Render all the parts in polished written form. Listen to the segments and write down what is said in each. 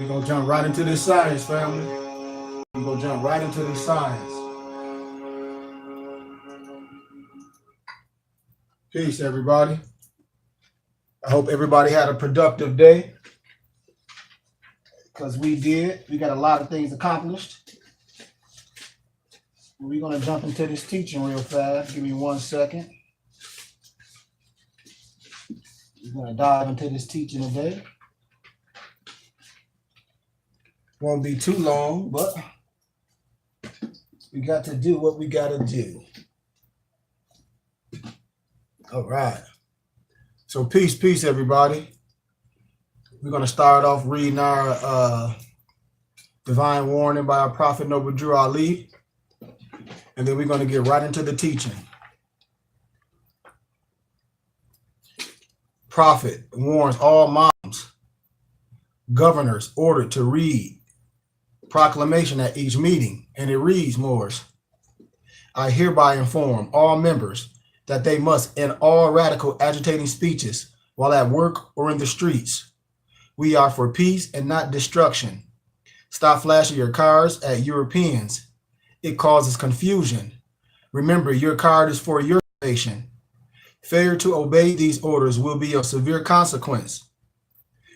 We're going to jump right into this science, family. We're going to jump right into this science. Peace, everybody. I hope everybody had a productive day, because we did. We got a lot of things accomplished. We're going to jump into this teaching real fast. Give me 1 second. We're going to dive into this teaching today. Won't be too long, but we got to do what we got to do. All right. So peace, everybody. We're going to start off reading our divine warning by our prophet Noble Drew Ali. And then we're going to get right into the teaching. Prophet warns all moms, governors ordered to read proclamation at each meeting, and it reads, Moors, I hereby inform all members that they must end all radical agitating speeches while at work or in the streets. We are for peace and not destruction. Stop flashing your cards at Europeans. It causes confusion. Remember, your card is for your nation. Failure to obey these orders will be of severe consequence.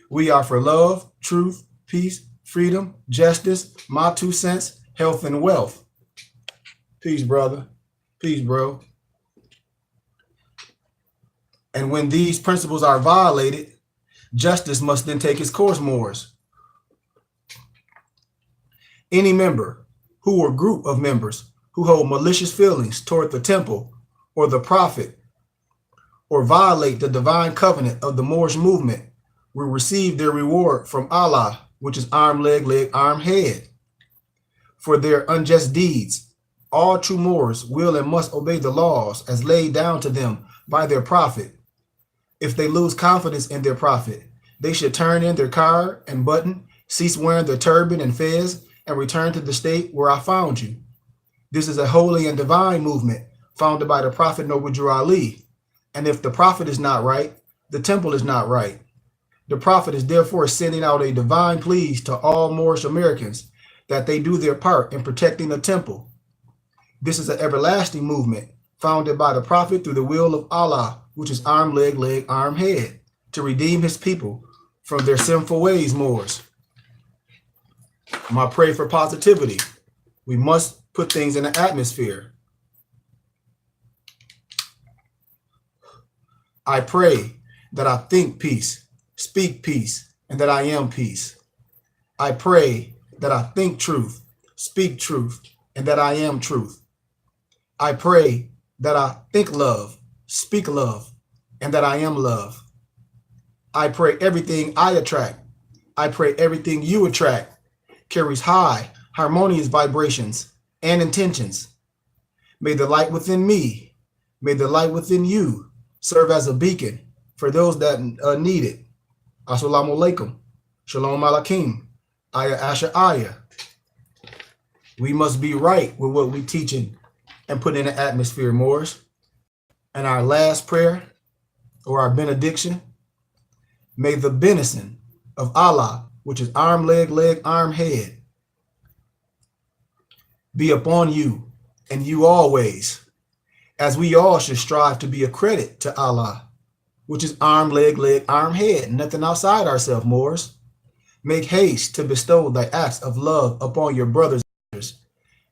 We are for love, truth, peace, freedom, justice, my 2 cents, health, and wealth. Peace, brother. Peace, bro. And when these principles are violated, justice must then take its course, Moors. Any member who or group of members who hold malicious feelings toward the temple or the prophet or violate the divine covenant of the Moorish movement will receive their reward from Allah, which is arm, leg, arm, head. For their unjust deeds, all true Moors will and must obey the laws as laid down to them by their prophet. If they lose confidence in their prophet, they should turn in their card and button, cease wearing their turban and fez, and return to the state where I found you. This is a holy and divine movement founded by the prophet Noble Drew Ali. And if the prophet is not right, the temple is not right. The prophet is therefore sending out a divine plea to all Moorish Americans that they do their part in protecting the temple. This is an everlasting movement founded by the prophet through the will of Allah, which is arm, leg, arm, head, to redeem his people from their sinful ways, Moors. My prayer for positivity. We must put things in the atmosphere. I pray that I think peace, speak peace, and that I am peace. I pray that I think truth, speak truth, and that I am truth. I pray that I think love, speak love, and that I am love. I pray everything I attract, I pray everything you attract carries high, harmonious vibrations and intentions. May the light within me, may the light within you serve as a beacon for those that need it. Assalamu alaikum. Shalom alaikum. Aya Asha Aya. We must be right with what we teaching and put in the atmosphere, Moors. And our last prayer, or our benediction, may the benison of Allah, which is arm, leg, arm, head, be upon you and you always, as we all should strive to be a credit to Allah, which is arm, leg, arm, head, nothing outside ourselves, Moors. Make haste to bestow thy acts of love upon your brothers,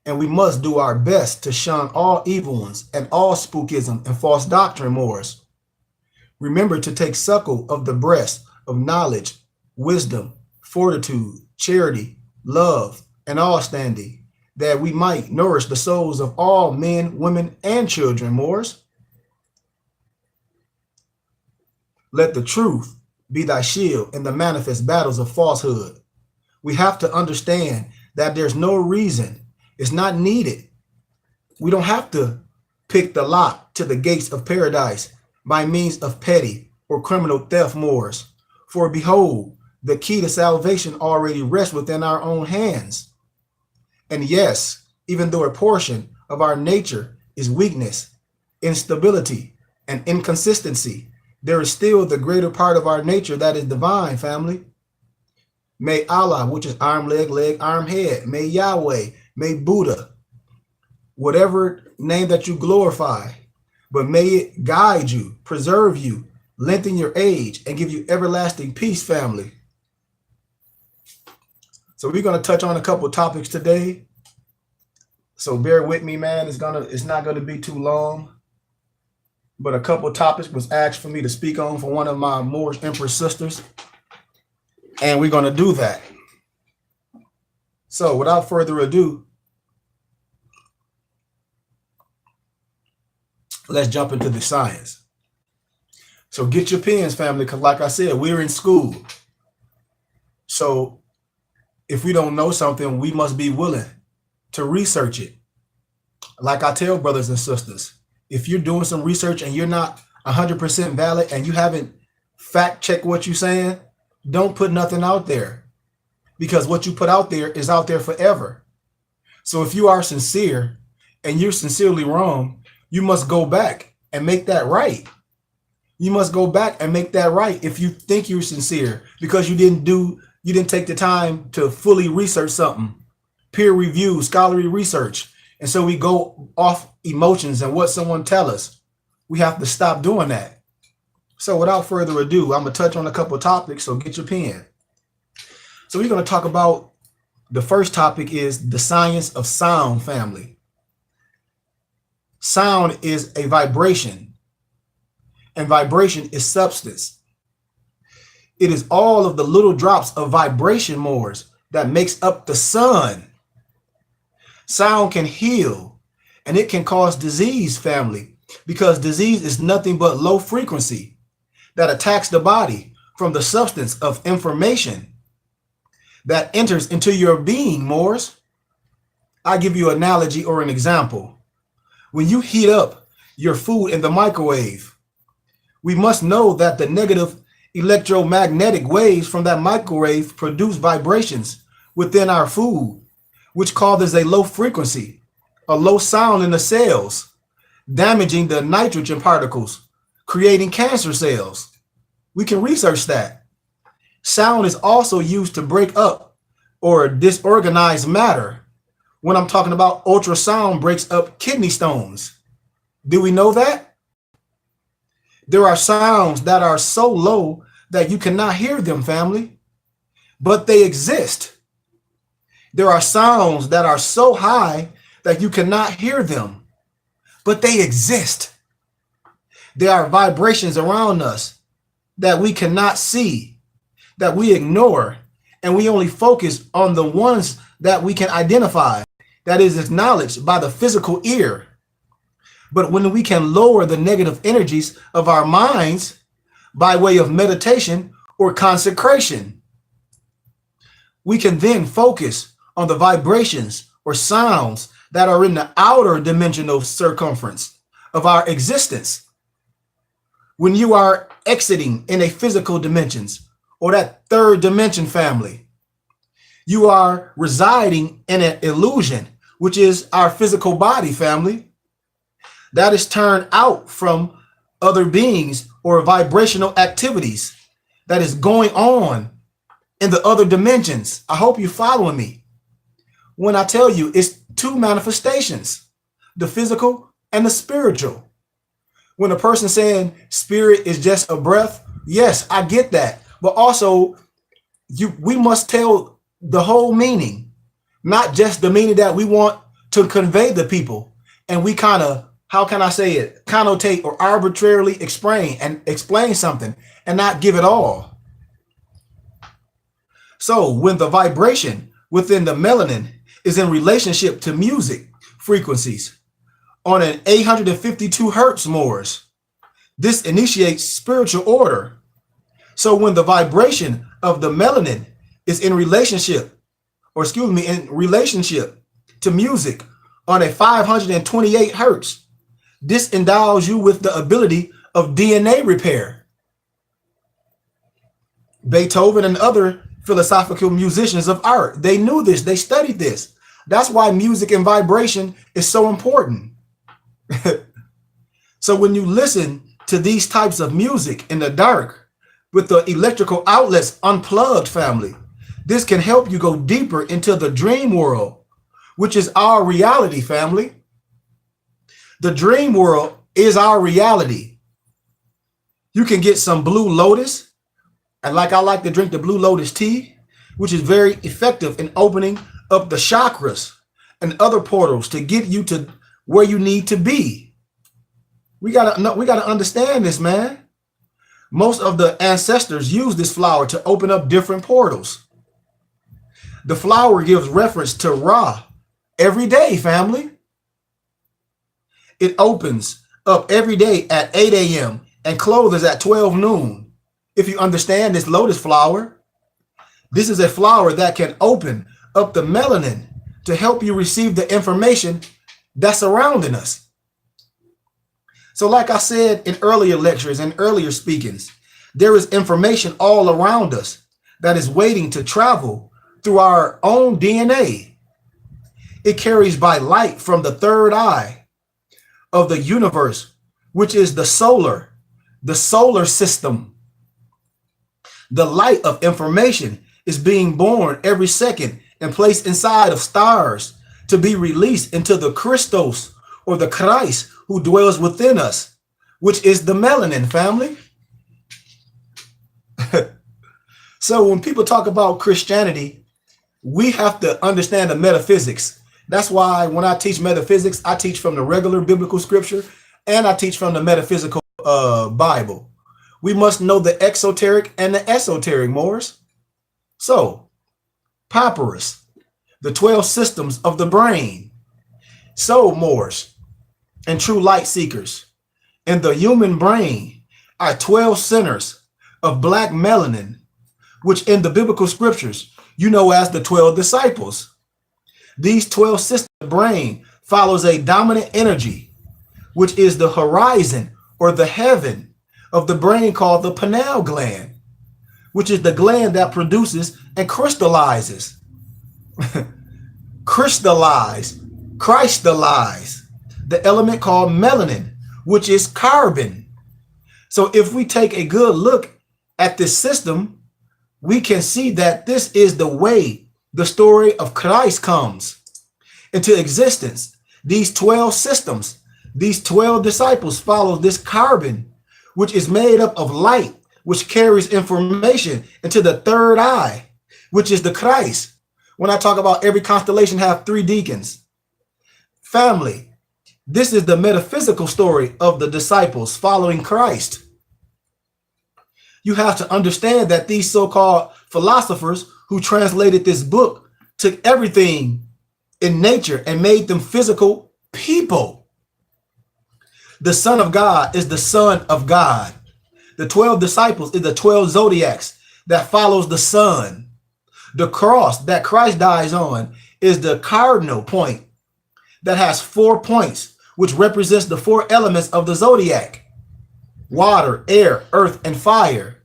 and we must do our best to shun all evil ones and all spookism and false doctrine, Moors. Remember to take suckle of the breast of knowledge, wisdom, fortitude, charity, love, and all standing, that we might nourish the souls of all men, women, and children, Moors. Let the truth be thy shield in the manifest battles of falsehood. We have to understand that there's no reason, it's not needed. We don't have to pick the lock to the gates of paradise by means of petty or criminal theft, Moors. For behold, the key to salvation already rests within our own hands. And yes, even though a portion of our nature is weakness, instability, and inconsistency, there is still the greater part of our nature that is divine, family. May Allah, which is arm, leg, arm, head. May Yahweh, may Buddha, whatever name that you glorify, but may it guide you, preserve you, lengthen your age, and give you everlasting peace, family. So we're going to touch on a couple topics today. So bear with me, man. It's not going to be too long. But a couple topics was asked for me to speak on for one of my Moorish Empress sisters. And we're going to do that. So without further ado, let's jump into the science. So get your pens, family, because like I said, we're in school. So if we don't know something, we must be willing to research it. Like I tell brothers and sisters, if you're doing some research and you're not 100% valid and you haven't fact checked what you're saying, don't put nothing out there, because what you put out there is out there forever. So if you are sincere and you're sincerely wrong, you must go back and make that right. You must go back and make that right if you think you're sincere, because you didn't take the time to fully research something, peer review, scholarly research. And so we go off emotions and what someone tell us. We have to stop doing that. So without further ado, I'm going to touch on a couple of topics, so get your pen. So we're going to talk about, the first topic is the science of sound, family. Sound is a vibration, and vibration is substance. It is all of the little drops of vibration, Moors, that makes up the sun. Sound can heal, and it can cause disease, family, because disease is nothing but low frequency that attacks the body from the substance of information that enters into your being, Moors. I give you an analogy or an example. When you heat up your food in the microwave, we must know that the negative electromagnetic waves from that microwave produce vibrations within our food, which causes a low frequency, a low sound in the cells, damaging the nitrogen particles, creating cancer cells. We can research that. Sound is also used to break up or disorganize matter. When I'm talking about ultrasound breaks up kidney stones. Do we know that? There are sounds that are so low that you cannot hear them, family, but they exist. There are sounds that are so high that you cannot hear them, but they exist. There are vibrations around us that we cannot see, that we ignore, and we only focus on the ones that we can identify, that is acknowledged by the physical ear. But when we can lower the negative energies of our minds by way of meditation or consecration, we can then focus on the vibrations or sounds that are in the outer dimensional circumference of our existence. When you are exiting in a physical dimensions or that third dimension, family, you are residing in an illusion, which is our physical body, family, that is turned out from other beings or vibrational activities that is going on in the other dimensions. I hope you're following me. When I tell you it's two manifestations, the physical and the spiritual. When a person saying spirit is just a breath, yes, I get that. But also, we must tell the whole meaning, not just the meaning that we want to convey to people. And we kind of, how can I say it, connotate or arbitrarily explain something and not give it all. So when the vibration within the melanin is in relationship to music frequencies on an 852 hertz Moors, this initiates spiritual order. So when the vibration of the melanin is in relationship to music on a 528 hertz, this endows you with the ability of DNA repair. Beethoven and other philosophical musicians of art, they knew this, they studied this. That's why music and vibration is so important. So when you listen to these types of music in the dark with the electrical outlets unplugged, family, This can help you go deeper into the dream world, which is our reality, family. The dream world is our reality. You can get some blue lotus, and like I like to drink the blue lotus tea, which is very effective in opening up the chakras and other portals to get you to where you need to be. We gotta understand this, man. Most of the ancestors use this flower to open up different portals. The flower gives reference to Ra every day, family. It opens up every day at 8 a.m. and closes at 12 noon. If you understand this lotus flower, this is a flower that can open up the melanin to help you receive the information that's surrounding us. So like I said in earlier lectures and earlier speakings, there is information all around us that is waiting to travel through our own DNA. It carries by light from the third eye of the universe, which is the solar system. The light of information is being born every second and placed inside of stars to be released into the Christos, or the Christ who dwells within us, which is the melanin, family. So when people talk about Christianity, we have to understand the metaphysics. That's why when I teach metaphysics, I teach from the regular biblical scripture and I teach from the metaphysical Bible. We must know the exoteric and the esoteric, Morris. So, papyrus, the 12 systems of the brain, soul Morris, and true light seekers. In the human brain are 12 centers of black melanin, which in the biblical scriptures, you know as the 12 disciples. These 12 systems of the brain follows a dominant energy, which is the horizon or the heaven of the brain called the pineal gland, which is the gland that produces and crystallizes. Crystallize the element called melanin, which is carbon. So if we take a good look at this system, we can see that this is the way the story of Christ comes into existence. These 12 systems, these 12 disciples follow this carbon, which is made up of light, which carries information into the third eye, which is the Christ. When I talk about every constellation have 3 deacons. Family, this is the metaphysical story of the disciples following Christ. You have to understand that these so-called philosophers who translated this book took everything in nature and made them physical people. The Son of God is the Son of God. The 12 disciples is the 12 zodiacs that follows the sun. The cross that Christ dies on is the cardinal point that has 4 points, which represents the 4 elements of the zodiac: water, air, earth, and fire.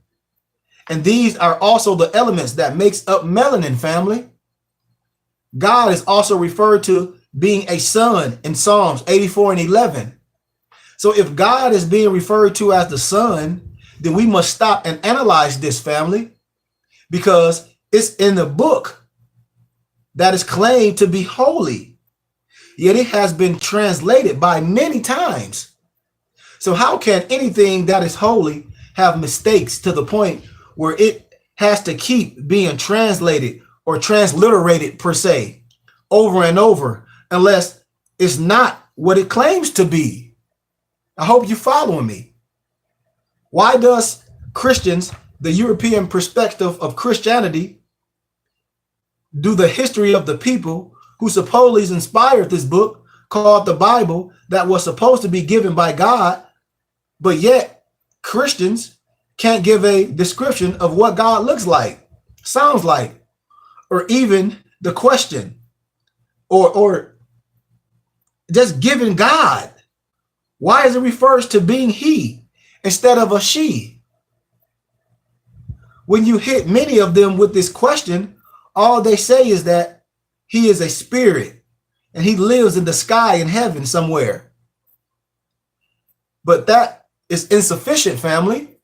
And these are also the elements that makes up melanin, family. God is also referred to being a son in Psalms 84 and 11. So if God is being referred to as the son, then we must stop and analyze this, family, because it's in the book that is claimed to be holy, yet it has been translated by many times. So how can anything that is holy have mistakes to the point where it has to keep being translated or transliterated per se over and over, unless it's not what it claims to be? I hope you're following me. Why does Christians, the European perspective of Christianity, do the history of the people who supposedly inspired this book called the Bible that was supposed to be given by God, but yet Christians can't give a description of what God looks like, sounds like, or even the question, or just giving God? Why is it refers to being he instead of a she? When you hit many of them with this question, all they say is that he is a spirit and he lives in the sky in heaven somewhere. But that is insufficient, family.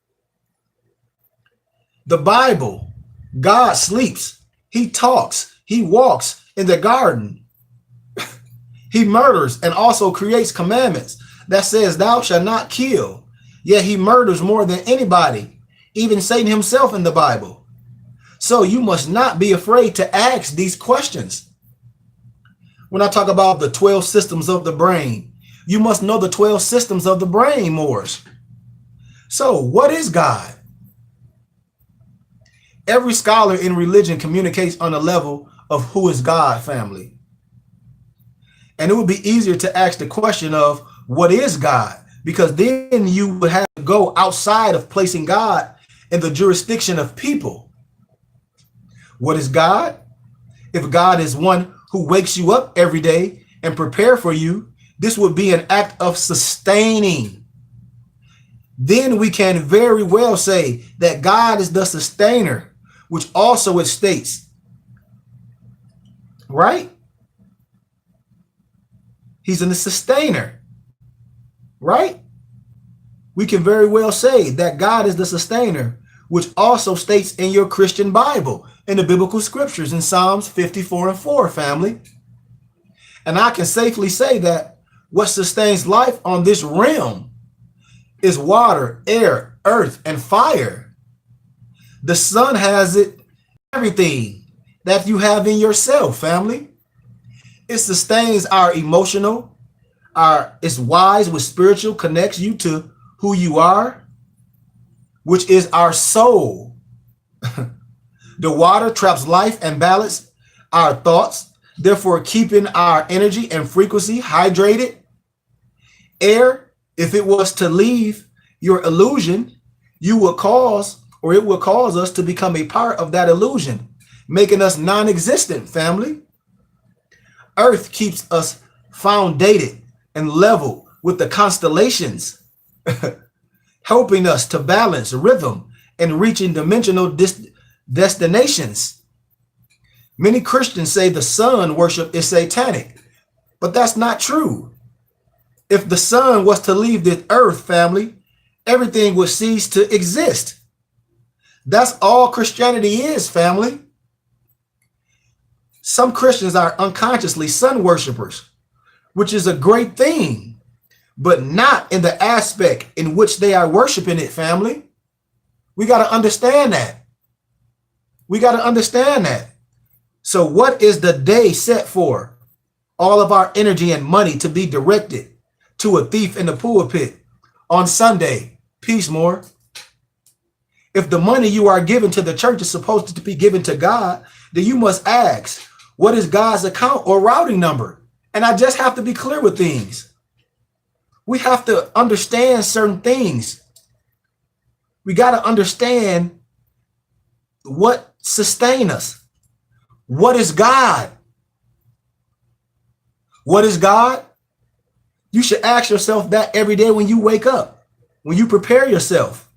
The Bible, God sleeps. He talks, he walks in the garden. He murders and also creates commandments that says thou shalt not kill. Yet he murders more than anybody, even Satan himself in the Bible. So you must not be afraid to ask these questions. When I talk about the 12 systems of the brain, you must know the 12 systems of the brain, Moors. So what is God? Every scholar in religion communicates on a level of who is God, family. And it would be easier to ask the question of what is God? Because then you would have to go outside of placing God in the jurisdiction of people. What is God? If God is one who wakes you up every day and prepare for you, this would be an act of sustaining. Then we can very well say that God is the sustainer, which also it states, right? He's the sustainer, right? We can very well say that God is the sustainer, which also states in your Christian Bible, in the biblical scriptures, in Psalms 54:4, family. And I can safely say that what sustains life on this realm is water, air, earth, and fire. The sun has it, everything that you have in yourself, family. It sustains our emotional, it's wise with spiritual, connects you to who you are, which is our soul. The water traps life and balance our thoughts, therefore keeping our energy and frequency hydrated. Air, if it was to leave your illusion, it will cause us to become a part of that illusion, making us non-existent, family. Earth keeps us foundated and level with the constellations, helping us to balance rhythm and reaching dimensional destinations. Many Christians say the sun worship is satanic, but that's not true. If the sun was to leave the earth, family, everything would cease to exist. That's all Christianity is, family. Some Christians are unconsciously sun worshipers, which is a great thing, but not in the aspect in which they are worshiping it, family. We got to understand that. We got to understand that. So what is the day set for? All of our energy and money to be directed to a thief in the pulpit on Sunday. Peace, more. If the money you are giving to the church is supposed to be given to God, then you must ask, what is God's account or routing number? And I just have to be clear with things. We have to understand certain things. We got to understand what sustains us. What is God? What is God? You should ask yourself that every day when you wake up, when you prepare yourself.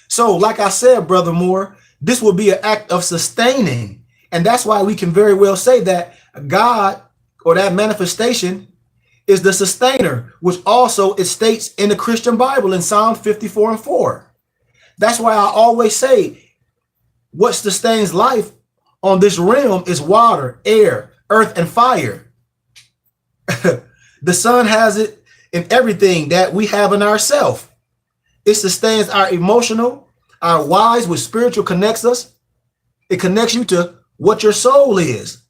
So like I said, Brother Moore, this will be an act of sustaining. And that's why we can very well say that God, or that manifestation, is the sustainer, which also it states in the Christian Bible in Psalm 54:4. That's why I always say what sustains life on this realm is water, air, earth, and fire. The sun has it in everything that we have in ourselves. It sustains our emotional, our wise with spiritual connects us. It connects you to what your soul is.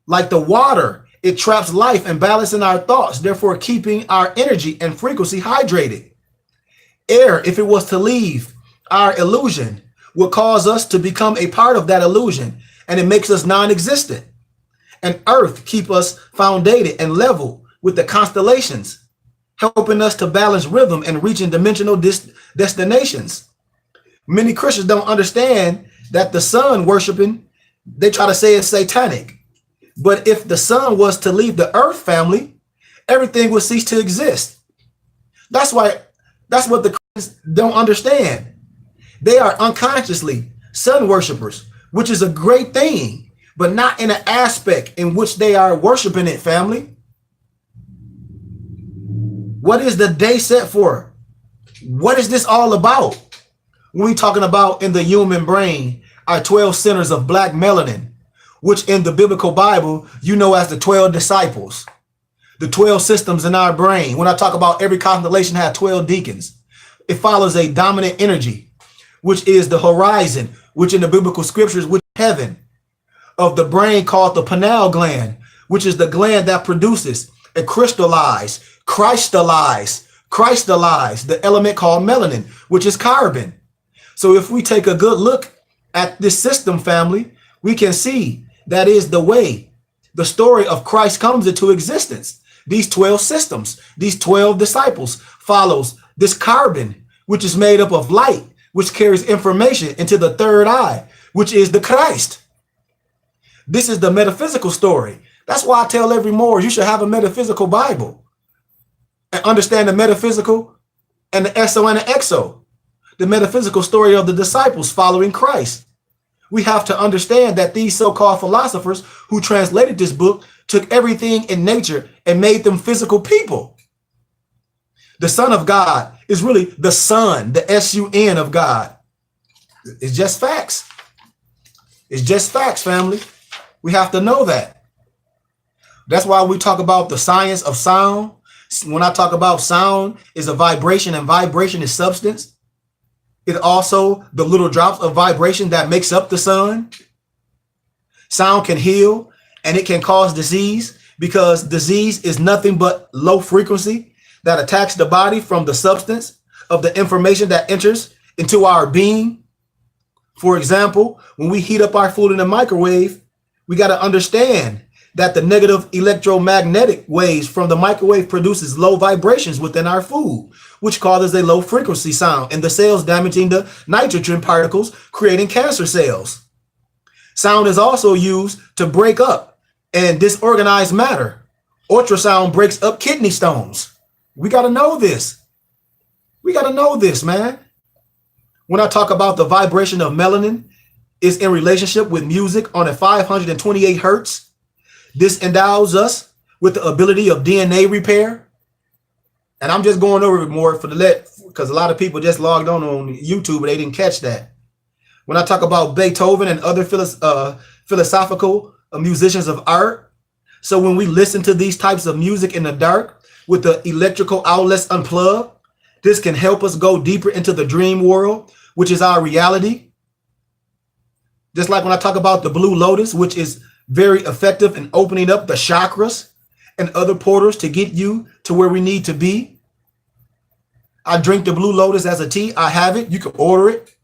Like the water, it traps life and balance in our thoughts, therefore keeping our energy and frequency hydrated. Air, if it was to leave our illusion, will cause us to become a part of that illusion, and it makes us non-existent. And earth keep us foundated and level with the constellations, helping us to balance rhythm and reaching dimensional destinations. Many Christians don't understand that the sun worshiping, they try to say it's satanic. But if the sun was to leave the earth, family, everything would cease to exist. That's what the Christians don't understand. They are unconsciously sun worshipers, which is a great thing, but not in an aspect in which they are worshiping it, family. What is the day set for? What is this all about? When we're talking about in the human brain, are 12 centers of black melanin, which in the biblical Bible, you know as the 12 disciples, the 12 systems in our brain. When I talk about every constellation has 12 deacons, it follows a dominant energy, which is the horizon, which in the biblical scriptures, which is heaven, of the brain called the pineal gland, which is the gland that produces and crystallized, the element called melanin, which is carbon. So if we take a good look at this system, family, we can see that is the way the story of Christ comes into existence. These 12 systems, these 12 disciples follows this carbon, which is made up of light, which carries information into the third eye, which is the Christ. This is the metaphysical story. That's why I tell every Moor, you should have a metaphysical Bible and understand the metaphysical and the exo and the exo, the metaphysical story of the disciples following Christ. We have to understand that these so-called philosophers who translated this book took everything in nature and made them physical people. The Son of God is really the Son, the S-U-N of God. It's just facts. It's just facts, family. We have to know that. That's why we talk about the science of sound. When I talk about sound is a vibration and vibration is substance. It also the little drops of vibration that makes up the sun. Sound can heal and it can cause disease because disease is nothing but low frequency that attacks the body from the substance of the information that enters into our being. For example, when we heat up our food in the microwave, we got to understand that the negative electromagnetic waves from the microwave produces low vibrations within our food, which causes a low frequency sound in the cells, damaging the nitrogen particles, creating cancer cells. Sound is also used to break up and disorganize matter. Ultrasound breaks up kidney stones. We got to know this. We got to know this, man. When I talk about the vibration of melanin is in relationship with music on a 528 hertz, this endows us with the ability of DNA repair. And I'm just going over it more because a lot of people just logged on YouTube and they didn't catch that. When I talk about Beethoven and other philosophical musicians of art, so when we listen to these types of music in the dark with the electrical outlets unplugged, this can help us go deeper into the dream world, which is our reality. Just like when I talk about the Blue Lotus, which is very effective in opening up the chakras and other portals to get you to where we need to be. I drink the Blue Lotus as a tea. I have it. You can order it.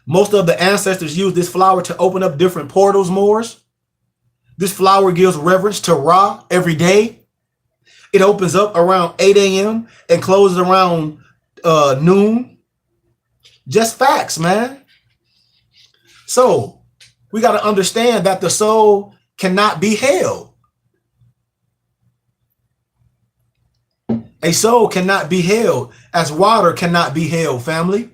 Most of the ancestors use this flower to open up different portals, Moors. This flower gives reverence to Ra every day. It opens up around 8 a.m. and closes around noon. Just facts, man. So we got to understand that the soul cannot be held. A soul cannot be held as water cannot be held, family.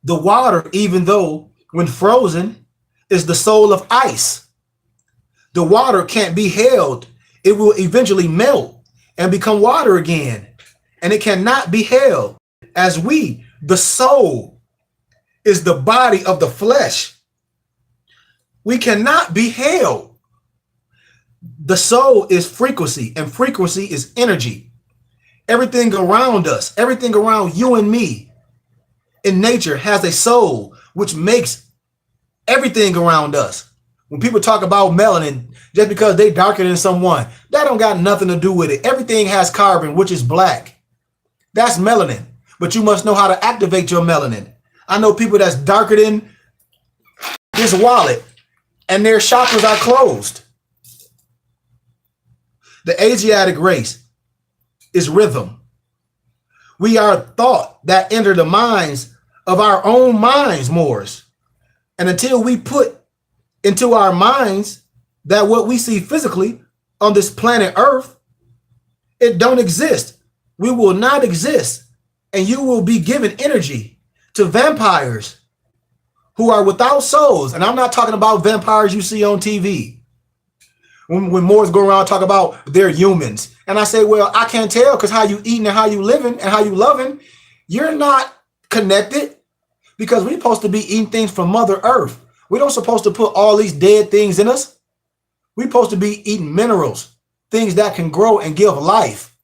The water, even though when frozen, is the soul of ice. The water can't be held. It will eventually melt and become water again. And it cannot be held as we, the soul, is the body of the flesh. We cannot be held. The soul is frequency, and frequency is energy. Everything around us, everything around you and me in nature has a soul, which makes everything around us. When people talk about melanin, just because they darker than someone, that don't got nothing to do with it. Everything has carbon, which is black. That's melanin. But you must know how to activate your melanin. I know people that's darker than this wallet, and their chakras are closed. The Asiatic race is rhythm. We are thought that enter the minds of our own minds, Moors. And until we put into our minds that what we see physically on this planet Earth, it don't exist. We will not exist. And you will be given energy to vampires who are without souls. And I'm not talking about vampires you see on TV. When Moors go around talk about they're humans. And I say, well, I can't tell because how you eating and how you living and how you loving, you're not connected. because we're supposed to be eating things from Mother Earth. We don't supposed to put all these dead things in us. We're supposed to be eating minerals, things that can grow and give life.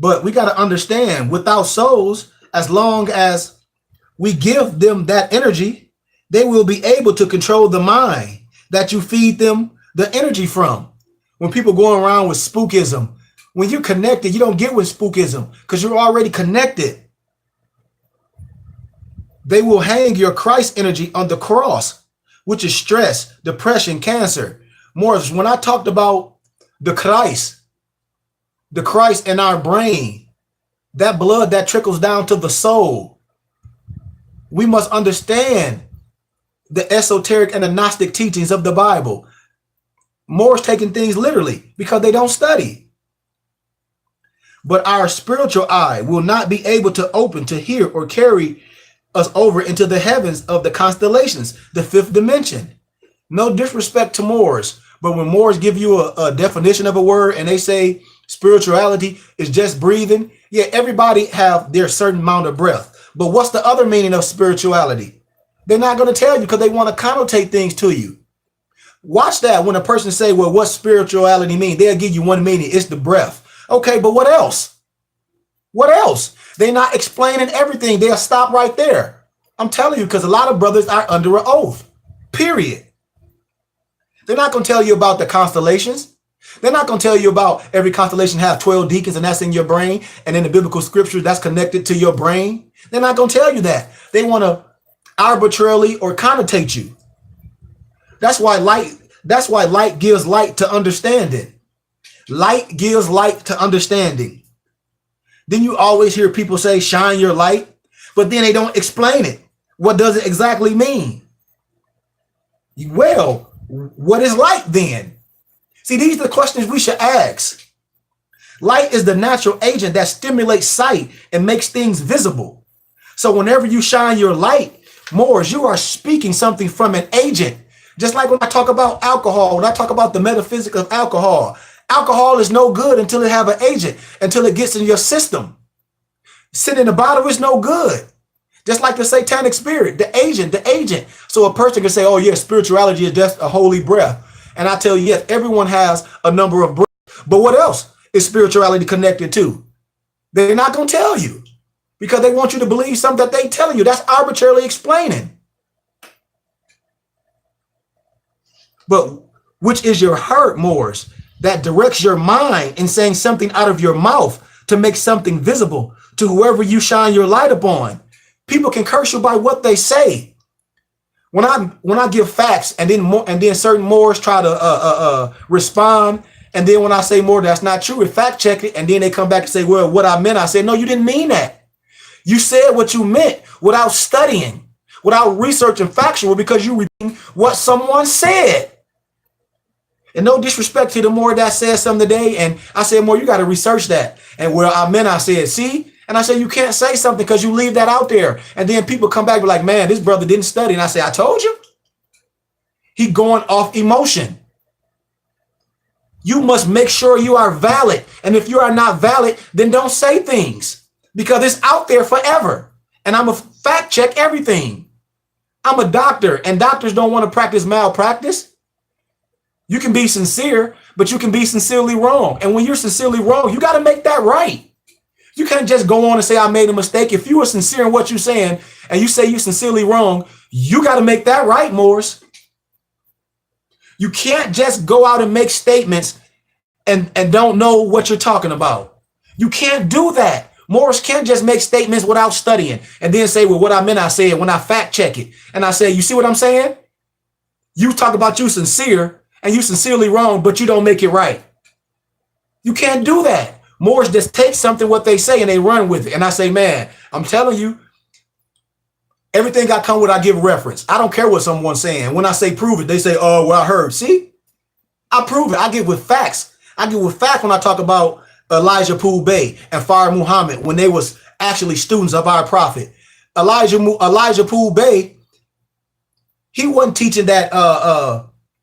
But we got to understand, without souls, as long as we give them that energy, they will be able to control the mind that you feed them the energy from. When people going around with spookism, when you're connected, you don't get with spookism because you're already connected. They will hang your Christ energy on the cross, which is stress, depression, cancer. More, when I talked about the Christ in our brain, that blood that trickles down to the soul, we must understand the esoteric and the Gnostic teachings of the Bible. More is taking things literally because they don't study. But our spiritual eye will not be able to open to hear or carry us over into the heavens of the constellations, the fifth dimension. No disrespect to Moors, but when Moors give you a definition of a word and they say spirituality is just breathing, yeah, everybody have their certain amount of breath. But what's the other meaning of spirituality? They're not going to tell you because they want to connotate things to you. Watch that when a person say, well, what spirituality mean? They'll give you one meaning. It's the breath. Okay, but what else? What else? They're not explaining everything. They'll stop right there. I'm telling you, because a lot of brothers are under an oath, period. They're not going to tell you about the constellations. They're not going to tell you about every constellation have 12 deacons and that's in your brain. And in the biblical scriptures, that's connected to your brain. They're not going to tell you that. They want to arbitrarily or connotate you. That's why light gives light to understanding. Light gives light to understanding. Then you always hear people say, shine your light, but then they don't explain it. What does it exactly mean? Well, what is light then? See, these are the questions we should ask. Light is the natural agent that stimulates sight and makes things visible. So whenever you shine your light, Moors, you are speaking something from an agent. Just like when I talk about alcohol, when I talk about the metaphysics of alcohol, alcohol is no good until it have an agent, until it gets in your system. Sitting in the bottle is no good. Just like the satanic spirit, the agent. So a person can say, oh yeah, spirituality is just a holy breath. And I tell you, yes, everyone has a number of breaths. But what else is spirituality connected to? They're not going to tell you because they want you to believe something that they telling you. That's arbitrarily explaining. But which is your heart, Moors, that directs your mind in saying something out of your mouth to make something visible to whoever you shine your light upon. People can curse you by what they say. When I give facts and then certain Moors try to respond, and then when I say more that's not true, and fact check it, and then they come back and say, well, what I meant, I said, no, you didn't mean that. You said what you meant without studying, without researching factual, because you repeating what someone said. And no disrespect to the Moor that said something today, and I said, Moor, you got to research that. And well, I meant, I said, see? And I said, you can't say something because you leave that out there. And then people come back and be like, man, this brother didn't study. And I say, I told you. He going off emotion. You must make sure you are valid. And if you are not valid, then don't say things because it's out there forever. And I'm a fact check everything. I'm a doctor, and doctors don't want to practice malpractice. You can be sincere, but you can be sincerely wrong. And when you're sincerely wrong, you got to make that right. You can't just go on and say, I made a mistake. If you are sincere in what you're saying and you say you're sincerely wrong, you got to make that right, Moors. You can't just go out and make statements and don't know what you're talking about. You can't do that. Moors can't just make statements without studying and then say, well, what I meant, I said when I fact check it. And I say, you see what I'm saying? You talk about you sincere and you sincerely wrong, but you don't make it right. You can't do that. Moors just take something, what they say, and they run with it. And I say, man, I'm telling you, everything I come with, I give reference. I don't care what someone's saying. When I say prove it, they say, oh, well, I heard. See, I prove it. I give with facts. I give with facts when I talk about Elijah Poole Bey and Far Muhammad when they was actually students of our prophet. Elijah Poole Bey, he wasn't teaching that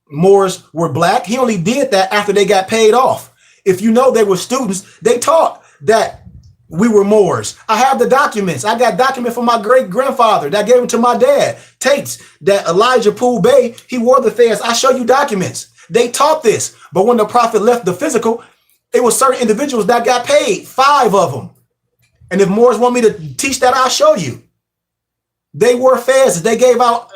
Moors were black. He only did that after they got paid off. If you know they were students, they taught that we were Moors. I have the documents. I got documents from my great grandfather that gave them to my dad. Tapes that Elijah Poole Bey, he wore the fez. I show you documents. They taught this. But when the prophet left the physical, it was certain individuals that got paid, 5 of them. And if Moors want me to teach that, I'll show you. They wore fezes. They gave out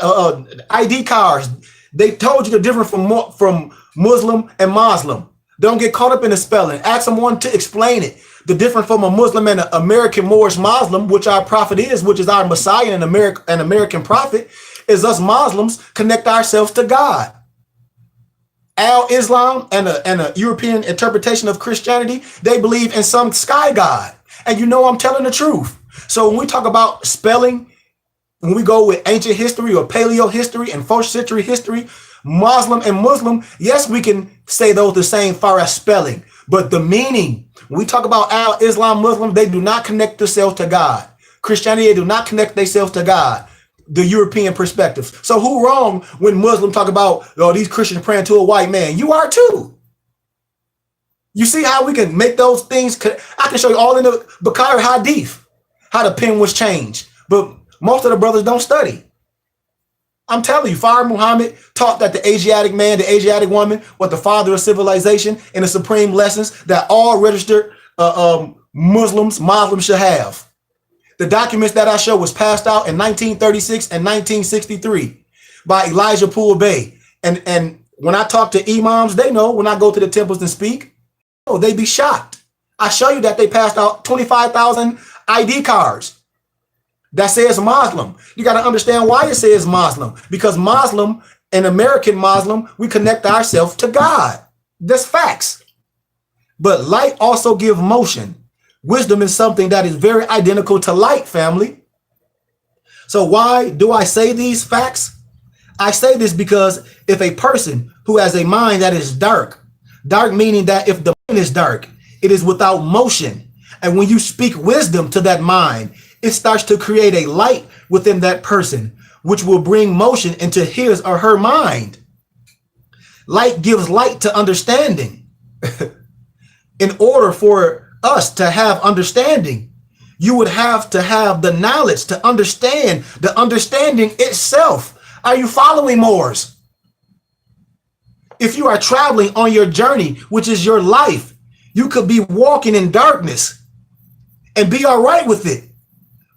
ID cards. They told you the difference from Muslim and Muslim. Don't get caught up in the spelling. Ask someone to explain it. The difference from a Muslim and an American Moorish Muslim, which our prophet is, which is our Messiah and an American prophet, is us Muslims connect ourselves to God. Al-Islam and a European interpretation of Christianity, they believe in some sky god. And you know I'm telling the truth. So when we talk about spelling, when we go with ancient history or paleo history and 1st century history, Muslim and Muslim, yes, we can say those the same far as spelling. But the meaning, when we talk about Al-Islam Muslim, they do not connect themselves to God. Christianity, they do not connect themselves to God. The European perspectives. So who wrong when Muslims talk about, oh, these Christians praying to a white man? You are too. You see how we can make those things? I can show you all in the Bukhari Hadith, how the pen was changed. But most of the brothers don't study. I'm telling you, Fire Muhammad taught that the Asiatic man, the Asiatic woman was the father of civilization and the supreme lessons that all registered Muslims should have. The documents that I show was passed out in 1936 and 1963 by Elijah Poole Bey. And when I talk to imams, they know when I go to the temples and speak, oh, they be shocked. I show you that they passed out 25,000 ID cards that says Muslim. You got to understand why it says Muslim, because Muslim and American Muslim, we connect ourselves to God. That's facts. But light also gives motion. Wisdom is something that is very identical to light, family. So why do I say these facts? I say this because if a person who has a mind that is dark meaning that if the mind is dark, it is without motion. And when you speak wisdom to that mind, it starts to create a light within that person, which will bring motion into his or her mind. Light gives light to understanding. In order for us to have understanding, you would have to have the knowledge to understand the understanding itself. Are you following, Moors? If you are traveling on your journey, which is your life, you could be walking in darkness and be all right with it.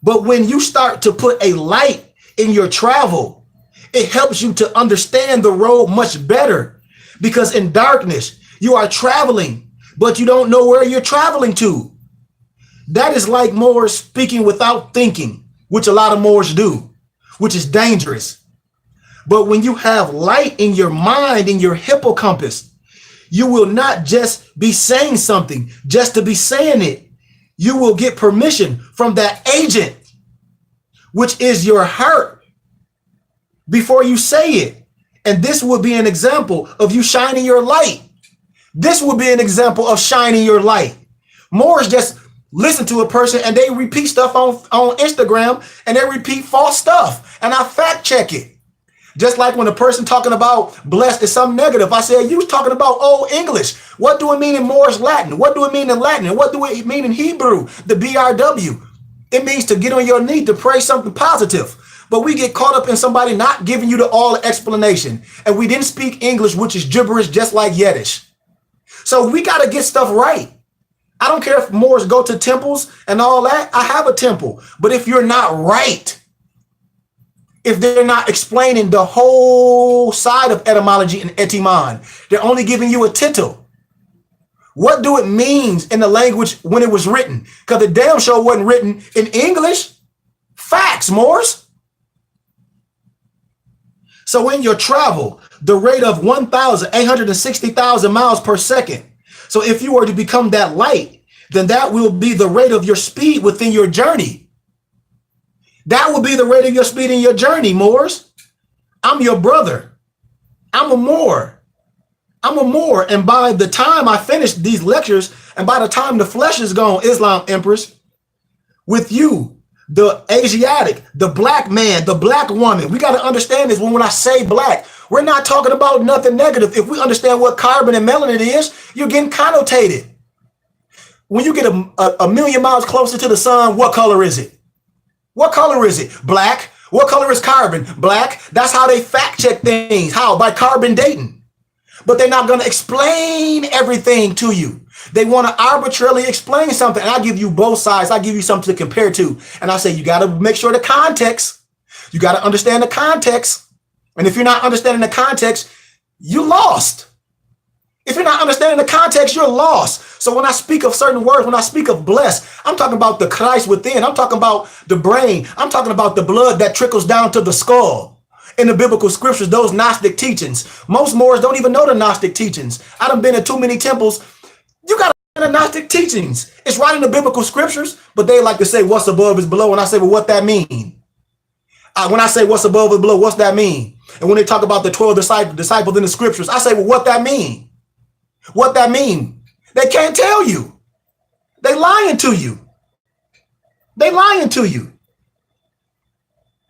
But when you start to put a light in your travel, it helps you to understand the road much better, because in darkness, you are traveling, but you don't know where you're traveling to. That is like Moors speaking without thinking, which a lot of Moors do, which is dangerous. But when you have light in your mind, in your hippocampus, you will not just be saying something just to be saying it. You will get permission from that agent, which is your heart, before you say it. And this will be an example of you shining your light. This will be an example of shining your light. Moors just listen to a person and they repeat stuff on Instagram, and they repeat false stuff. And I fact check it. Just like when a person talking about blessed is something negative, I said, you was talking about old English. What do it mean in Moorish Latin? What do it mean in Latin? And what do it mean in Hebrew? The BRW. It means to get on your knee to pray something positive. But we get caught up in somebody not giving you the all explanation. And we didn't speak English, which is gibberish, just like Yiddish. So we got to get stuff right. I don't care if Moors go to temples and all that. I have a temple. But if you're not right, if they're not explaining the whole side of etymology and etymon, they're only giving you a tittle. What do it means in the language when it was written? Because the damn show wasn't written in English. Facts, Moors. So in your travel, the rate of 1,860,000 miles per second. So if you were to become that light, then that will be the rate of your speed within your journey. That will be the rate of your speed in your journey, Moors. I'm your brother. I'm a Moor. I'm a Moor. And by the time I finish these lectures, and by the time the flesh is gone, Islam Empress, with you, the Asiatic, the black man, the black woman, we got to understand this when I say black, We're not talking about nothing negative. If we understand what carbon and melanin is, you're getting connotated. When you get a million miles closer to the sun, what color is it? What color is it? Black. What color is carbon? Black. That's how they fact check things. How? By carbon dating. But they're not going to explain everything to you. They want to arbitrarily explain something. And I give you both sides. I give you something to compare to. And I say, you got to make sure the context. You got to understand the context. And if you're not understanding the context, you lost. If you're not understanding the context, you're lost. So when I speak of certain words, when I speak of blessed, I'm talking about the Christ within. I'm talking about the brain. I'm talking about the blood that trickles down to the skull. In the biblical scriptures, those Gnostic teachings. Most Moors don't even know the Gnostic teachings. I done been in too many temples. You got to know the Gnostic teachings. It's right in the biblical scriptures, but they like to say what's above is below. And I say, well, what that mean? When I say what's above is below, what's that mean? And when they talk about the 12 disciples in the scriptures, I say, well, what that mean? What that mean? They can't tell you. They lying to you. They lying to you.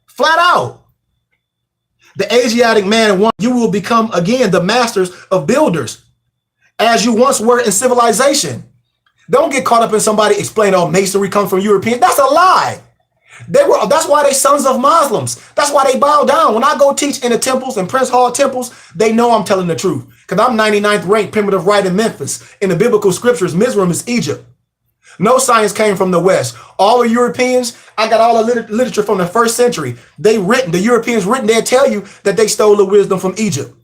Flat out. The Asiatic man and woman, you will become again the masters of builders, as you once were in civilization. Don't get caught up in somebody explaining, oh, masonry comes from European. That's a lie. That's why they sons of Muslims. That's why they bow down. When I go teach in the temples and Prince Hall temples, they know I'm telling the truth. Because I'm 99th ranked primitive right in Memphis. In the biblical scriptures, Mizraim is Egypt. No science came from the West. All the Europeans, I got all the literature from the first century. The Europeans written, they'll tell you that they stole the wisdom from Egypt.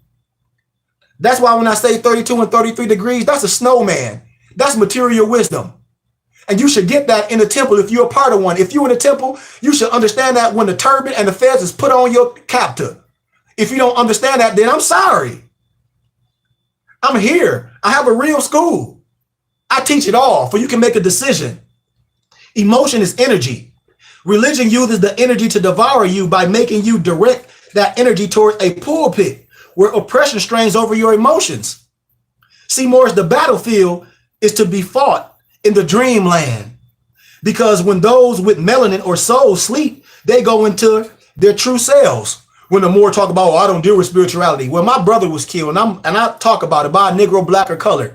That's why when I say 32 and 33 degrees, that's a snowman. That's material wisdom. And you should get that in the temple if you're a part of one. If you're in a temple, you should understand that when the turban and the fez is put on your captor. If you don't understand that, then I'm sorry. I'm here. I have a real school. I teach it all, for you can make a decision. Emotion is energy. Religion uses the energy to devour you by making you direct that energy toward a pulpit where oppression strains over your emotions. Seymour's the battlefield is to be fought in the dreamland, because when those with melanin or soul sleep, they go into their true selves. When the more talk about, oh, I don't deal with spirituality. When my brother was killed, and I talk about it by a Negro, black, or color,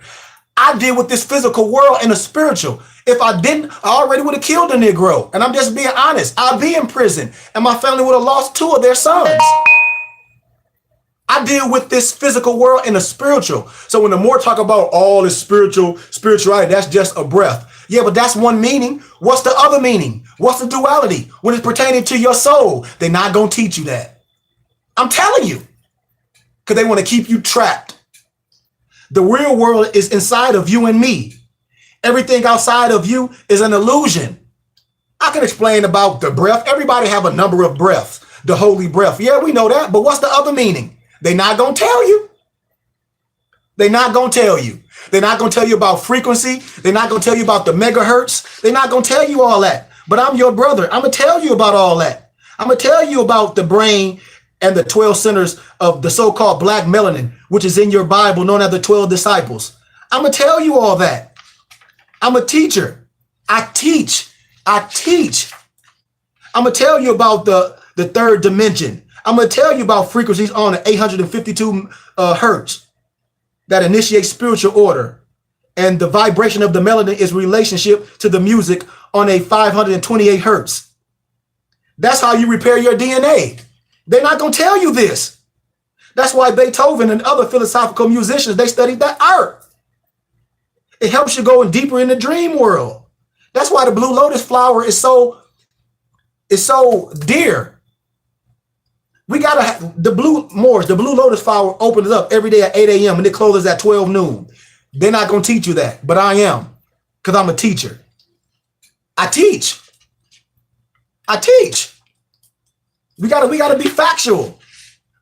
I deal with this physical world and the spiritual. If I didn't, I already would have killed a Negro. And I'm just being honest. I'd be in prison, and my family would have lost 2 of their sons. I deal with this physical world and the spiritual. So when the more talk about all this spirituality, that's just a breath. Yeah, but that's one meaning. What's the other meaning? What's the duality? When it's pertaining to your soul, they're not going to teach you that. I'm telling you, because they want to keep you trapped. The real world is inside of you and me. Everything outside of you is an illusion. I can explain about the breath. Everybody have a number of breaths. The holy breath. Yeah, we know that. But what's the other meaning? They're not going to tell you. They're not going to tell you. They're not going to tell you about frequency. They're not going to tell you about the megahertz. They're not going to tell you all that. But I'm your brother. I'm going to tell you about all that. I'm going to tell you about the brain and the 12 centers of the so-called black melanin, which is in your Bible, known as the 12 disciples. I'm going to tell you all that. I'm a teacher. I teach. I'm going to tell you about the third dimension. I'm going to tell you about frequencies on the 852 hertz that initiate spiritual order. And the vibration of the melanin is relationship to the music on a 528 hertz. That's how you repair your DNA. They're not going to tell you this. That's why Beethoven and other philosophical musicians, they studied that art. It helps you go in deeper in the dream world. That's why the blue lotus flower is so dear. We got to have the blue lotus flower opens up every day at 8 a.m. and it closes at 12 noon. They're not going to teach you that, but I am, because I'm a teacher. I teach. We got to be factual.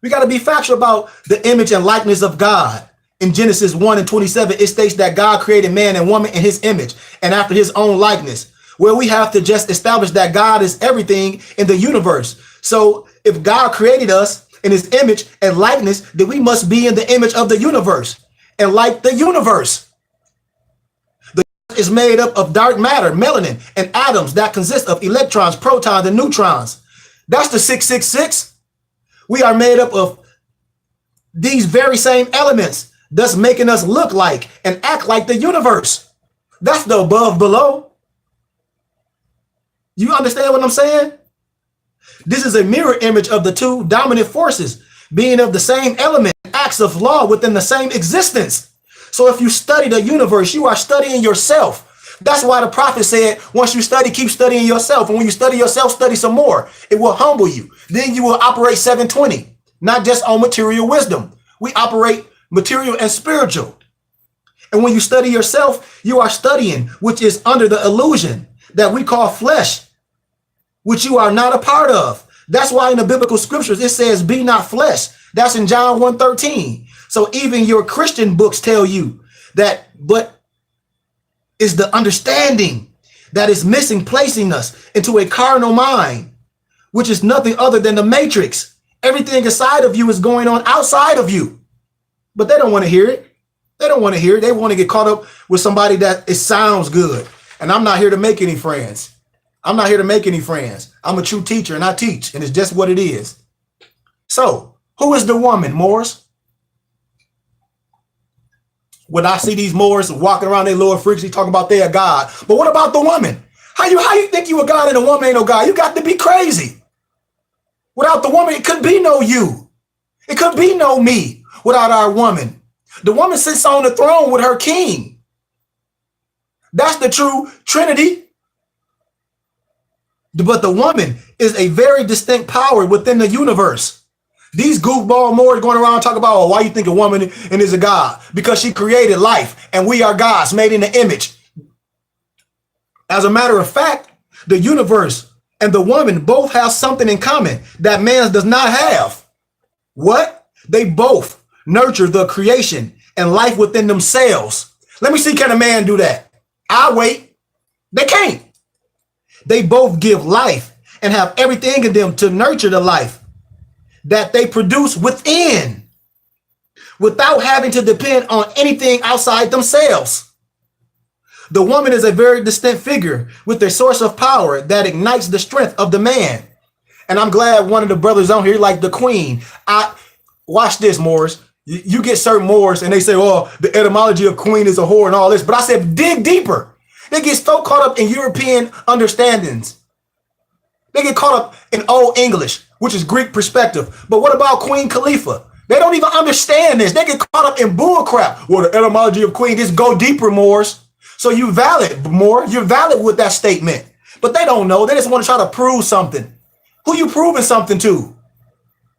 We got to be factual about the image and likeness of God. In Genesis 1:27, it states that God created man and woman in his image and after his own likeness. Well, we have to just establish that God is everything in the universe. So if God created us in his image and likeness, then we must be in the image of the universe and like the universe. The universe is made up of dark matter, melanin, and atoms that consist of electrons, protons, and neutrons. That's the 666. We are made up of these very same elements, thus making us look like and act like the universe. That's the above below. You understand what I'm saying? This is a mirror image of the two dominant forces being of the same element, acts of law within the same existence. So if you study the universe, you are studying yourself. That's why the prophet said, once you study, keep studying yourself. And when you study yourself, study some more. It will humble you. Then you will operate 720, not just on material wisdom. We operate material and spiritual. And when you study yourself, you are studying, which is under the illusion that we call flesh, which you are not a part of. That's why in the biblical scriptures, it says, be not flesh. That's in John 1:13. So even your Christian books tell you that, but is the understanding that is missing, placing us into a carnal mind, which is nothing other than the matrix. Everything inside of you is going on outside of you, but they don't want to hear it. They don't want to hear it. They want to get caught up with somebody that it sounds good. And I'm not here to make any friends. I'm not here to make any friends. I'm a true teacher and I teach, and it's just what it is. So who is the woman, Moors? When I see these Moors walking around their little freaks, talking about they a God. But what about the woman? How you think you a God and a woman ain't no God? You got to be crazy. Without the woman, it could be no you. It could be no me without our woman. The woman sits on the throne with her king. That's the true Trinity. But the woman is a very distinct power within the universe. These goofball Moors going around talking about, oh, why you think a woman and is a God? Because she created life and we are gods made in the image. As a matter of fact, the universe and the woman both have something in common that man does not have. What? They both nurture the creation and life within themselves. Let me see, can a man do that? I wait. They can't. They both give life and have everything in them to nurture the life that they produce within without having to depend on anything outside themselves. The woman is a very distinct figure with a source of power that ignites the strength of the man. And I'm glad one of the brothers on here, like the queen. Watch this, Moors. You get certain Moors and they say, oh, the etymology of queen is a whore and all this. But I said, dig deeper. They get so caught up in European understandings. They get caught up in Old English, which is Greek perspective. But what about Queen Khalifa? They don't even understand this. They get caught up in bull crap. Well, the etymology of queen, just go deeper, Moors. So you valid, Moor. You're valid with that statement. But they don't know. They just want to try to prove something. Who you proving something to?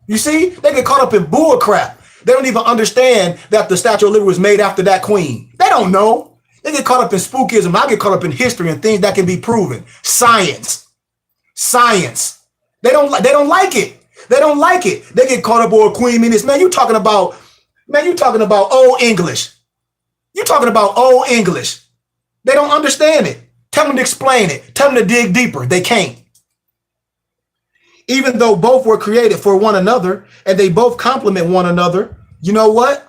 You see, they get caught up in bull crap. They don't even understand that the Statue of Liberty was made after that queen. They don't know. They get caught up in spookism. I get caught up in history and things that can be proven. Science. They don't like it. They don't like it. They get caught up on queen meanness. Man, you talking about Old English. You talking about Old English. They don't understand it. Tell them to explain it. Tell them to dig deeper. They can't. Even though both were created for one another and they both complement one another, you know what?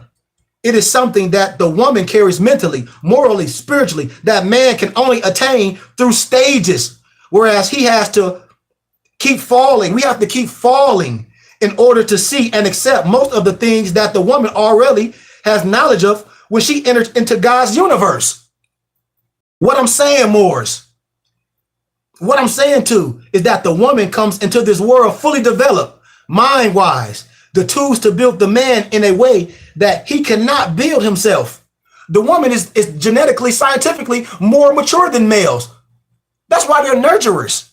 It is something that the woman carries mentally, morally, spiritually, that man can only attain through stages, whereas he has to keep falling. We have to keep falling in order to see and accept most of the things that the woman already has knowledge of when she enters into God's universe. What I'm saying, Moors, what I'm saying too is that the woman comes into this world fully developed, mind-wise, the tools to build the man in a way that he cannot build himself. The woman is genetically, scientifically more mature than males. That's why they're nurturers.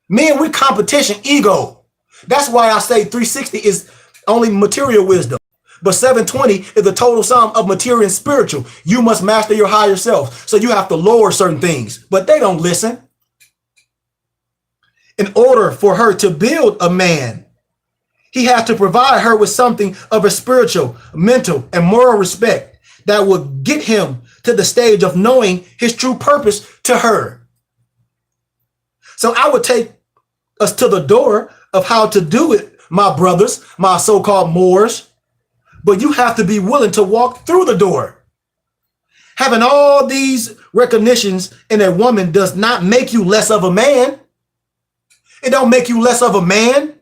Men, we competition, ego. That's why I say 360 is only material wisdom. But 720 is the total sum of material and spiritual. You must master your higher self. So you have to lower certain things, but they don't listen. In order for her to build a man, he has to provide her with something of a spiritual, mental, and moral respect that will get him to the stage of knowing his true purpose to her. So I would take us to the door of how to do it, my brothers, my so-called Moors, but you have to be willing to walk through the door. Having all these recognitions in a woman does not make you less of a man. It don't make you less of a man.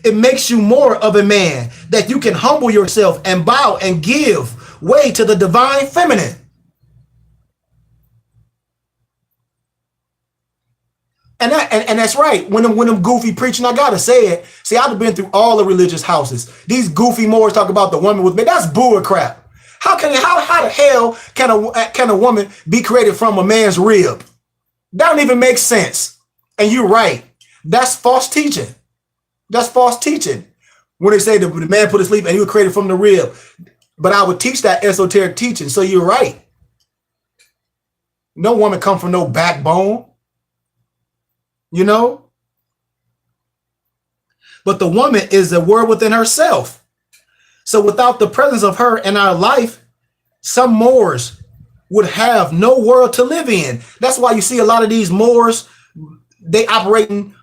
It makes you more of a man, that you can humble yourself and bow and give way to the divine feminine. And that's right. When them goofy preaching, I gotta say it. See, I've been through all the religious houses. These goofy Moors talk about the woman with me. That's bull crap. How the hell can a woman be created from a man's rib? That don't even make sense. And you're right. That's false teaching. That's false teaching. When they say the man put to sleep and he was created from the rib. But I would teach that esoteric teaching. So you're right. No woman come from no backbone. You know? But the woman is a word within herself. So without the presence of her in our life, some Moors would have no world to live in. That's why you see a lot of these Moors, they operating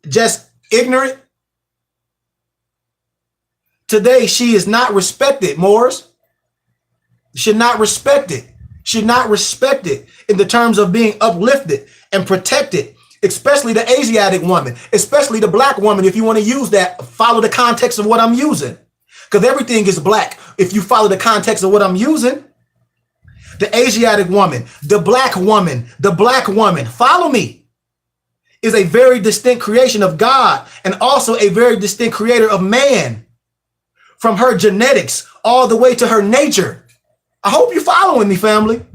just ignorant. Today, she is not respected, Moors. Should not respect it. Should not respect it in the terms of being uplifted and protected, especially the Asiatic woman, especially the black woman. If you want to use that, follow the context of what I'm using. Because everything is black. If you follow the context of what I'm using, the Asiatic woman, the black woman, follow me, is a very distinct creation of God and also a very distinct creator of man, from her genetics all the way to her nature. I hope you're following me, family.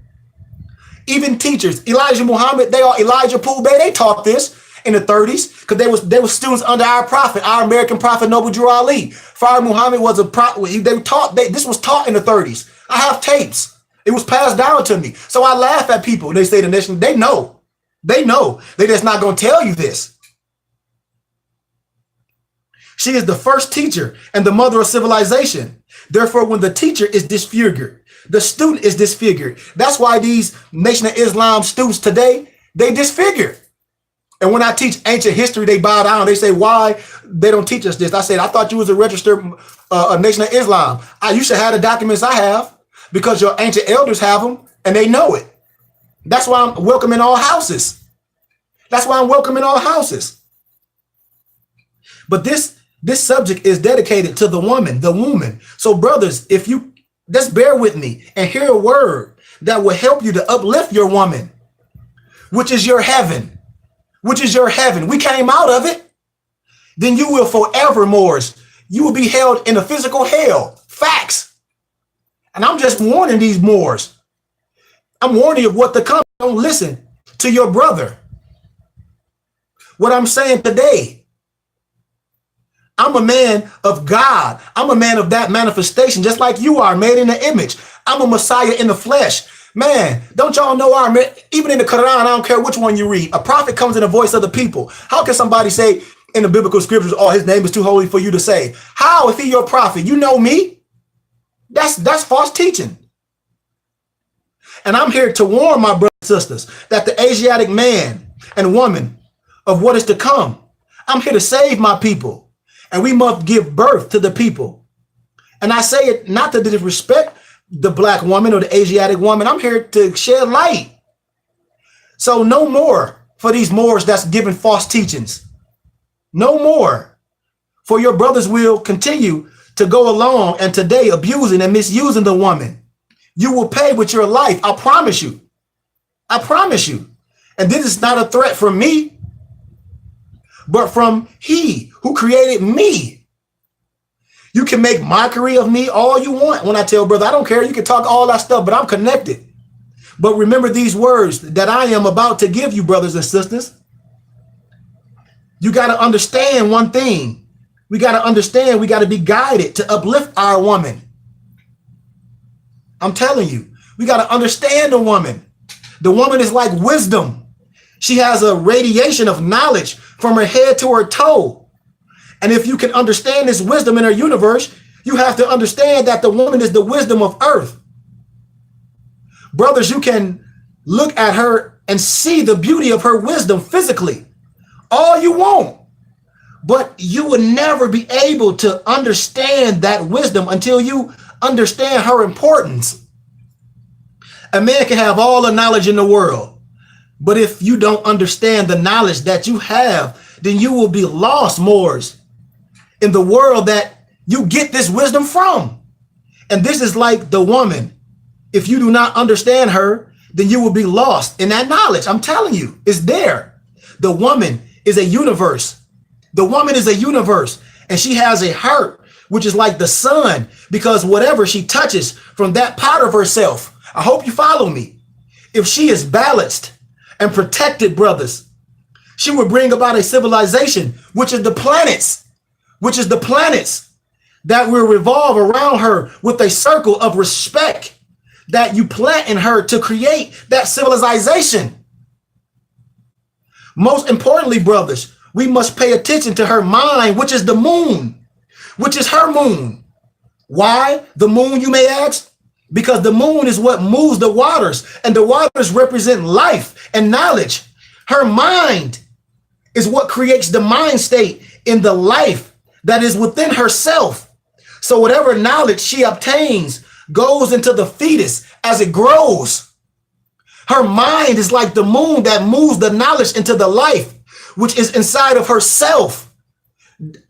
Even teachers, Elijah Muhammad, Elijah Poole Bay, they taught this in the 30s because they were students under our prophet, our American prophet, Noble Drew Ali. Farah Muhammad was a prophet. This was taught in the 30s. I have tapes. It was passed down to me. So I laugh at people. They say the nation, they know. They know. They're just not going to tell you this. She is the first teacher and the mother of civilization. Therefore, when the teacher is disfigured, the student is disfigured. That's why these Nation of Islam students today, they disfigured. And when I teach ancient history, they bow down. They say, why they don't teach us this? I said, I thought you was a registered Nation of Islam. You should have the documents I have because your ancient elders have them and they know it. That's why I'm welcome in all houses. That's why I'm welcome in all houses. But this subject is dedicated to the woman. So brothers, if you just bear with me and hear a word that will help you to uplift your woman, which is your heaven. Which is your heaven. We came out of it. Then you will forever, Moors. You will be held in a physical hell. Facts. And I'm just warning these Moors. I'm warning you of what to come. Don't listen to your brother. What I'm saying today, I'm a man of God. I'm a man of that manifestation, just like you are, made in the image. I'm a Messiah in the flesh. Man, don't y'all know even in the Quran, I don't care which one you read, a prophet comes in the voice of the people. How can somebody say in the biblical scriptures, oh, his name is too holy for you to say? How, if he your prophet? You know me? That's false teaching. And I'm here to warn my brothers and sisters that the Asiatic man and woman of what is to come, I'm here to save my people. And we must give birth to the people. And I say it not to disrespect the black woman or the Asiatic woman. I'm here to shed light. So no more for these Moors that's giving false teachings. No more. For your brothers will continue to go along and today abusing and misusing the woman. You will pay with your life. I promise you. I promise you. And this is not a threat from me, but from he who created me. You can make mockery of me all you want. When I tell brother, I don't care. You can talk all that stuff, but I'm connected. But remember these words that I am about to give you, brothers and sisters. You got to understand one thing. We got to understand, we got to be guided to uplift our woman. I'm telling you, we got to understand the woman. The woman is like wisdom. She has a radiation of knowledge from her head to her toe. And if you can understand this wisdom in her universe, you have to understand that the woman is the wisdom of earth. Brothers, you can look at her and see the beauty of her wisdom physically, all you want. But you will never be able to understand that wisdom until you understand her importance. A man can have all the knowledge in the world, but if you don't understand the knowledge that you have, then you will be lost, Moors. in the world that you get this wisdom from. And this is like the woman. If you do not understand her, then you will be lost in that knowledge. I'm telling you, it's there. The woman is a universe. The woman is a universe, and she has a heart, which is like the sun, because whatever she touches from that part of herself, I hope you follow me. If she is balanced and protected, brothers, she will bring about a civilization, which is the planets that will revolve around her with a circle of respect that you plant in her to create that civilization. Most importantly, brothers, we must pay attention to her mind, which is the moon, which is her moon. Why the moon, you may ask? Because the moon is what moves the waters, and the waters represent life and knowledge. Her mind is what creates the mind state in the life that is within herself. So whatever knowledge she obtains goes into the fetus as it grows. Her mind is like the moon that moves the knowledge into the life, which is inside of herself.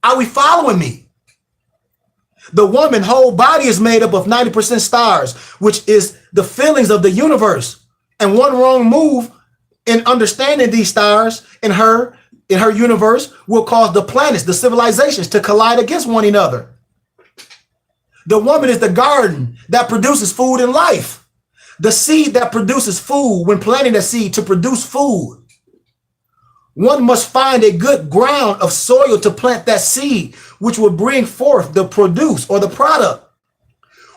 Are we following me? The woman's whole body is made up of 90% stars, which is the feelings of the universe. And one wrong move in understanding these stars in her universe will cause the planets, the civilizations, to collide against one another. The woman is the garden that produces food and life. The seed that produces food when planting a seed to produce food. One must find a good ground of soil to plant that seed, which will bring forth the produce or the product.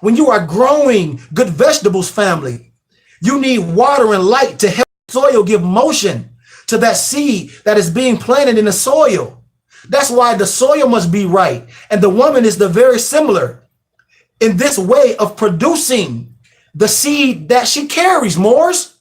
When you are growing good vegetables, family, you need water and light to help the soil give motion to that seed that is being planted in the soil. That's why the soil must be right. And the woman is the very similar in this way of producing the seed that she carries, Moors.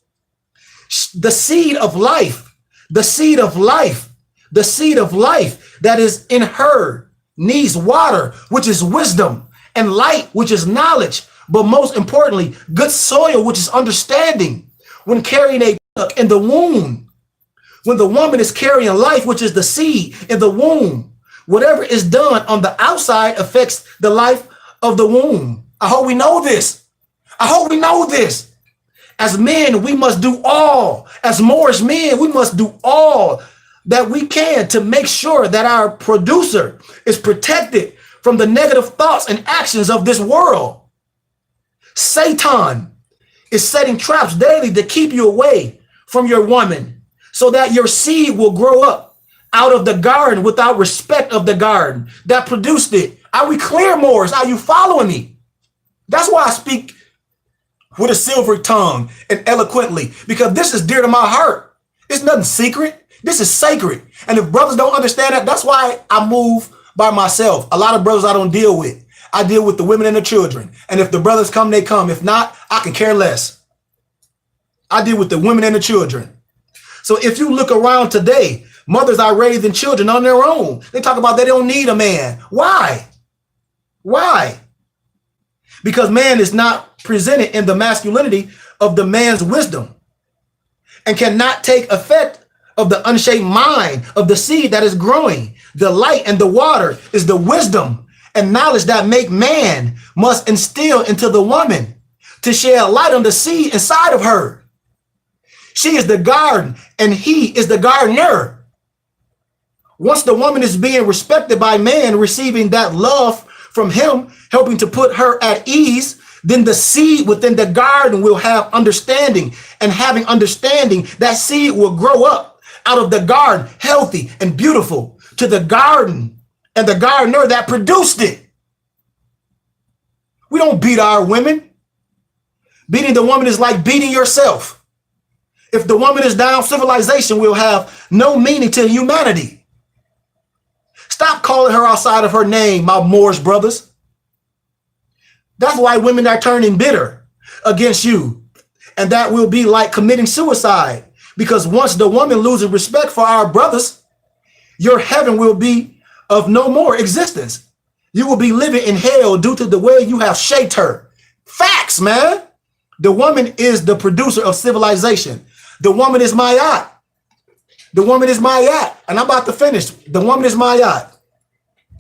The seed of life, the seed of life, the seed of life that is in her needs water, which is wisdom, and light, which is knowledge, but most importantly, good soil, which is understanding. When carrying a product in the womb, when the woman is carrying life, which is the seed in the womb, whatever is done on the outside affects the life of the womb. I hope we know this. I hope we know this. As men, we must do all. As Moorish men, we must do all that we can to make sure that our producer is protected from the negative thoughts and actions of this world. Satan is setting traps daily to keep you away from your woman so that your seed will grow up out of the garden without respect of the garden that produced it. Are we clear, Moors? Are you following me? That's why I speak with a silver tongue and eloquently, because this is dear to my heart. It's nothing secret. This is sacred. And if brothers don't understand that, that's why I move by myself. A lot of brothers I don't deal with. I deal with the women and the children. And if the brothers come, they come. If not, I can care less. I deal with the women and the children. So if you look around today, mothers are raising children on their own. They talk about they don't need a man. Why? Why? Because man is not presented in the masculinity of the man's wisdom and cannot take effect of the unshaped mind of the seed that is growing. The light and the water is the wisdom and knowledge that make man must instill into the woman to shed light on the seed inside of her. She is the garden and he is the gardener. Once the woman is being respected by man, receiving that love from him, helping to put her at ease, then the seed within the garden will have understanding, and having understanding, that seed will grow up out of the garden, healthy and beautiful, to the garden and the gardener that produced it. We don't beat our women. Beating the woman is like beating yourself. If the woman is down, civilization will have no meaning to humanity. Stop calling her outside of her name, my Moorish brothers. That's why women are turning bitter against you. And that will be like committing suicide. Because once the woman loses respect for our brothers, your heaven will be of no more existence. You will be living in hell due to the way you have shaped her. Facts, man. The woman is the producer of civilization. The woman is Mayat. The woman is Mayat. And I'm about to finish. The woman is Mayat.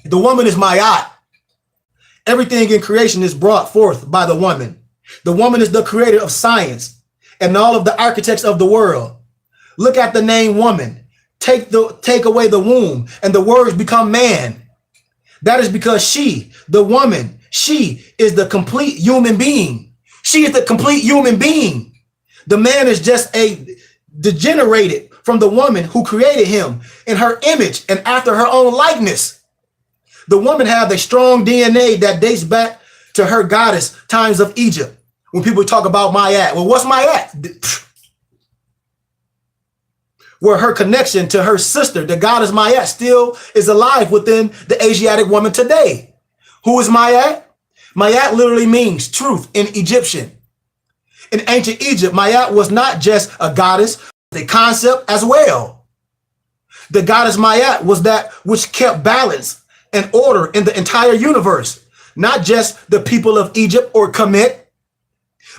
The woman is Ma'at. Everything in creation is brought forth by the woman. The woman is the creator of science and all of the architects of the world. Look at the name woman. Take away the womb and the words become man. That is because she, the woman, she is the complete human being. She is the complete human being. The man is just a degenerated from the woman who created him in her image and after her own likeness. The woman has a strong DNA that dates back to her goddess times of Egypt. When people talk about Ma'at, well, what's Ma'at? Where her connection to her sister, the goddess Ma'at, still is alive within the Asiatic woman today. Who is Ma'at? Ma'at literally means truth in Egyptian. In ancient Egypt, Ma'at was not just a goddess, a concept as well. The goddess Ma'at was that which kept balance and order in the entire universe, not just the people of Egypt or Kemet,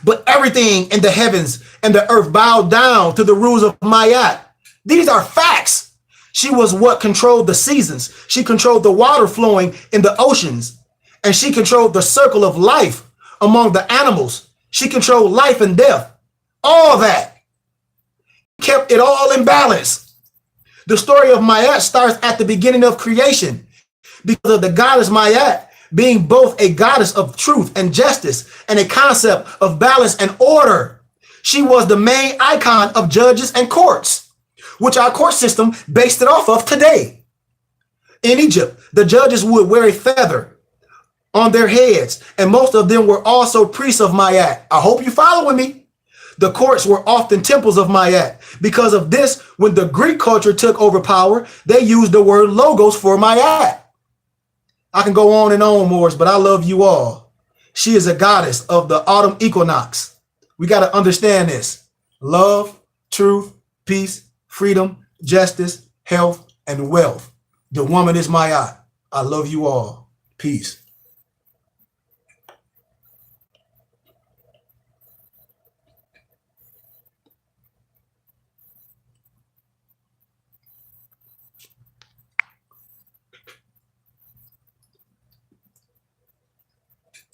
but everything in the heavens and the earth bowed down to the rules of Ma'at. These are facts. She was what controlled the seasons. She controlled the water flowing in the oceans, and she controlled the circle of life among the animals. She controlled life and death. All that. Kept it all in balance. The story of Ma'at starts at the beginning of creation because of the goddess Ma'at being both a goddess of truth and justice and a concept of balance and order. She was the main icon of judges and courts, which our court system based it off of today. In Egypt, the judges would wear a feather on their heads, and most of them were also priests of Ma'at. I hope you're following me. The courts were often temples of Ma'at. Because of this, when the Greek culture took over power, they used the word logos for Ma'at. I can go on and on, Morris, but I love you all. She is a goddess of the autumn equinox. We got to understand this. Love, truth, peace, freedom, justice, health, and wealth. The woman is Ma'at. I love you all. Peace.